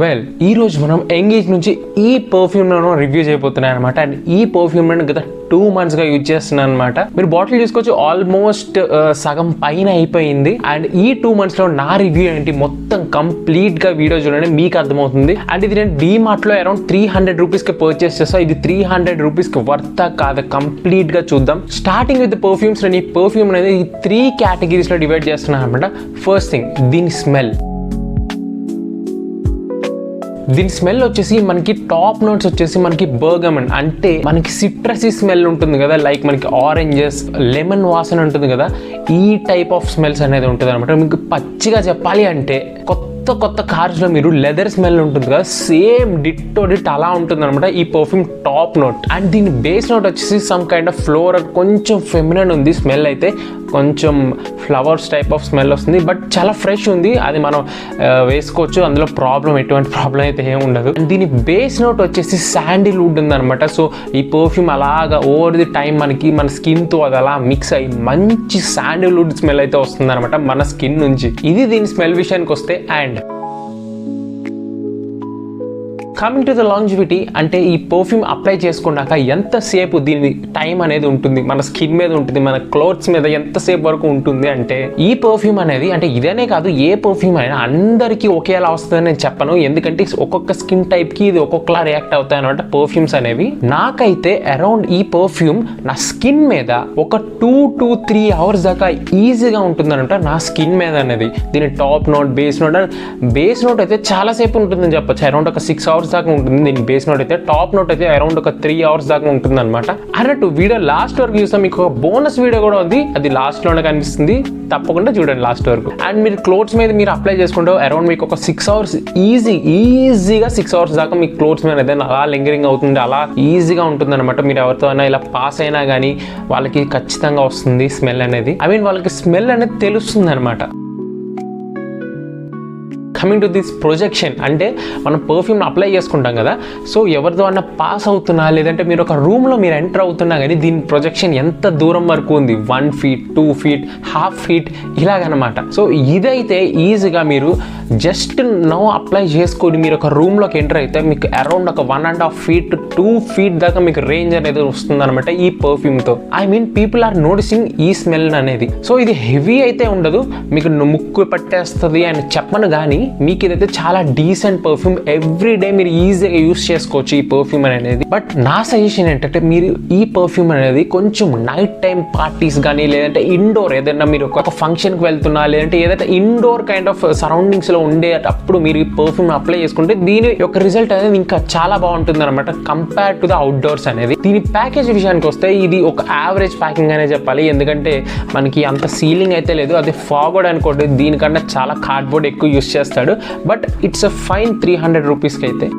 Well ఈ రోజు మనం ఎంగేజ్ నుంచి ఈ పర్ఫ్యూమ్ రివ్యూ చేయబోతున్నాయి అనమాట. అండ్ ఈ పర్ఫ్యూమ్ గత 2 months గా యూజ్ చేస్తున్నాను అనమాట. మీరు బాటిల్ చూసుకోవచ్చు, ఆల్మోస్ట్ సగం పైన అయిపోయింది. అండ్ ఈ 2 months లో నా రివ్యూ ఏంటి మొత్తం కంప్లీట్ గా వీడియో చూడండి, మీకు అర్థమవుతుంది. అండ్ ఇది నేను డీమార్ట్ లో అరౌండ్ 300 rupees కి పర్చేస్ చేస్తా. ఇది 300 rupees కి వర్తా కాదా కంప్లీట్ గా చూద్దాం. Starting with perfumes. నేను ఈ పర్ఫ్యూమ్ అనేది 3 categories లో డివైడ్ చేస్తున్నాను అనమాట. ఫస్ట్ థింగ్, దీని స్మెల్. దీని స్మెల్ వచ్చేసి మనకి టాప్ నోట్స్ వచ్చేసి మనకి బర్గమన్, అంటే మనకి సిట్రసీ స్మెల్ ఉంటుంది కదా, లైక్ మనకి ఆరెంజెస్, లెమన్ వాసన ఉంటుంది కదా, ఈ టైప్ ఆఫ్ స్మెల్స్ అనేది ఉంటుంది అనమాట. మీకు పచ్చిగా చెప్పాలి అంటే కొత్త కార్స్ లో మీరు లెదర్ స్మెల్ ఉంటుంది కదా, సేమ్ డిట్టో అలా ఉంటుంది అనమాట ఈ పర్ఫ్యూమ్ టాప్ నోట్. అండ్ దీని బేస్ నోట్ వచ్చేసి సమ్ కైండ్ ఆఫ్ ఫ్లోరల్, కొంచెం ఫెమినన్ ఉంది స్మెల్, అయితే కొంచెం ఫ్లవర్స్ టైప్ ఆఫ్ స్మెల్ వస్తుంది, బట్ చాలా ఫ్రెష్ ఉంది. అది మనం వేసుకోవచ్చు, అందులో ఎటువంటి ప్రాబ్లం అయితే ఏమి ఉండదు. అండ్ దీని బేస్ నోట్ వచ్చేసి శాండిల్వుడ్ ఉందనమాట. సో ఈ పర్ఫ్యూమ్ అలాగా ఓవర్ ది టైం మన స్కిన్ తో అది అలా మిక్స్ అయ్యి మంచి శాండిల్వుడ్ స్మెల్ అయితే వస్తుంది అనమాట మన స్కిన్ నుంచి. ఇది దీని స్మెల్ విషయానికి వస్తే. And coming to the longevity, అంటే ఈ పర్ఫ్యూమ్ అప్లై చేసుకున్నాక ఎంతసేపు దీని టైం అనేది ఉంటుంది మన స్కిన్ మీద ఉంటుంది, మన క్లోత్స్ మీద ఎంతసేపు వరకు ఉంటుంది అంటే ఈ పర్ఫ్యూమ్ అనేది, అంటే ఇదనే కాదు ఏ పర్ఫ్యూమ్ అయినా అందరికీ ఒకేలా వస్తుందని నేను చెప్పను, ఎందుకంటే ఒక్కొక్క స్కిన్ టైప్ కి ఇది ఒక్కొక్కలా రియాక్ట్ అవుతాయి అనమాట పర్ఫ్యూమ్స్ అనేవి. నాకైతే అరౌండ్ ఈ పర్ఫ్యూమ్ నా స్కిన్ మీద ఒక 2 to 3 hours దాకా ఈజీగా ఉంటుంది అనమాట నా స్కిన్ మీద అనేది. దీని టాప్ నోట్, బేస్ నోట్ అయితే చాలా సేపు ఉంటుందని చెప్పొచ్చు, అరౌండ్ ఒక 6 hours దాకా ఉంటుంది. దీని బేస్ నోట్ అయితే, టాప్ నోట్ అయితే అరౌండ్ ఒక 3 hours దాకా ఉంటుంది అనమాట. అన్నట్టు వీడియో లాస్ట్ వరకు చూస్తాం, మీకు ఒక బోనస్ వీడియో కూడా ఉంది, అది లాస్ట్ లోనే కనిపిస్తుంది, తప్పకుండా చూడండి లాస్ట్ వరకు. అండ్ మీరు క్లోత్స్ మీద మీరు అప్లై చేసుకుంటే అరౌండ్ మీకు ఒక 6 hours ఈజీగా 6 hours దాకా మీ క్లోత్స్ మీద అయితే అలా లింగరింగ్ అవుతుంది, అలా ఈజీగా ఉంటుంది అనమాట. మీరు ఎవరితో అయినా ఇలా పాస్ అయినా కానీ వాళ్ళకి ఖచ్చితంగా వస్తుంది స్మెల్ అనేది. వాళ్ళకి స్మెల్ అనేది తెలుస్తుంది అనమాట. కమింగ్ టు దిస్ ప్రొజెక్షన్, అంటే మనం పర్ఫ్యూమ్ అప్లై చేసుకుంటాం కదా, సో ఎవరితో అన్నా పాస్ అవుతున్నా లేదంటే మీరు ఒక రూమ్లో మీరు ఎంటర్ అవుతున్నా కానీ దీని ప్రొజెక్షన్ ఎంత దూరం వరకు ఉంది, 1 feet, 2 feet, ½ feet ఇలాగనమాట. సో ఇదైతే ఈజీగా మీరు జస్ట్ నో అప్లై చేసుకొని మీరు ఒక రూమ్లోకి ఎంటర్ అయితే మీకు అరౌండ్ ఒక 1.5 feet to 2 feet దాకా మీకు రేంజ్ అనేది వస్తుంది అనమాట ఈ పర్ఫ్యూమ్తో. పీపుల్ ఆర్ నోటిసింగ్ ఈ స్మెల్ అనేది. సో ఇది హెవీ అయితే ఉండదు, మీకు ముక్కు పట్టేస్తుంది అని చెప్పను, కానీ మీకు ఇదైతే చాలా డీసెంట్ పర్ఫ్యూమ్. ఎవ్రీ డే మీరు ఈజీగా యూస్ చేసుకోవచ్చు ఈ పర్ఫ్యూమ్ అనేది. బట్ నా సజెషన్ ఏంటంటే మీరు ఈ పర్ఫ్యూమ్ అనేది కొంచెం నైట్ టైం పార్టీస్ కానీ లేదంటే ఇండోర్ ఏదైనా మీరు ఒక ఫంక్షన్కి వెళ్తున్నా లేదంటే ఏదైతే ఇండోర్ కైండ్ ఆఫ్ సరౌండింగ్స్ లో ఉండేటప్పుడు మీరు ఈ పర్ఫ్యూమ్ అప్లై చేసుకుంటే దీని యొక్క రిజల్ట్ అనేది ఇంకా చాలా బాగుంటుంది అనమాట కంపేర్ టు ద అవుట్డోర్స్ అనేది. దీని ప్యాకేజ్ విషయానికి వస్తే ఇది ఒక యావరేజ్ ప్యాకింగ్ అనే చెప్పాలి, ఎందుకంటే మనకి అంత సీలింగ్ అయితే లేదు, అది ఫార్వర్డ్ అనుకోండి దీనికన్నా చాలా కార్డ్బోర్డ్ ఎక్కువ యూస్ చేస్తాడు. But it's a fine 300 rupees కి అయితే.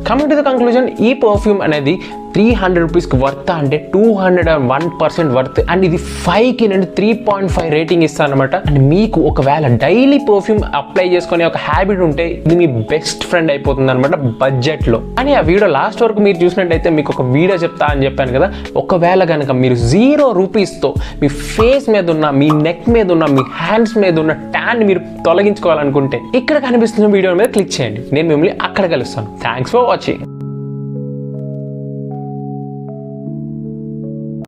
కమింగ్ టు ద కంక్లూజన్, ఈ పర్ఫ్యూమ్ అనేది 300 rupees కి వర్త్ అంటే 201% వర్త్. అండ్ ఇది 5కి నేను 3.5 రేటింగ్ ఇస్తాను అనమాట. అండ్ మీకు ఒకవేళ డైలీ పర్ఫ్యూమ్ అప్లై చేసుకునే ఒక హ్యాబిట్ ఉంటే ఇది మీ బెస్ట్ ఫ్రెండ్ అయిపోతుంది అనమాట బడ్జెట్ లో. అని ఆ వీడియో లాస్ట్ వరకు మీరు చూసినట్టయితే మీకు ఒక వీడియో చెప్తా అని చెప్పాను కదా, ఒకవేళ కనుక మీరు 0 rupees తో మీ ఫేస్ మీద ఉన్న, మీ నెక్ మీద ఉన్న, మీ హ్యాండ్స్ మీద ఉన్న ట్యాన్ మీరు తొలగించుకోవాలనుకుంటే ఇక్కడ కనిపిస్తున్న వీడియో మీద క్లిక్ చేయండి, నేను మిమ్మల్ని అక్కడ కలుస్తాను. Thanks for watching.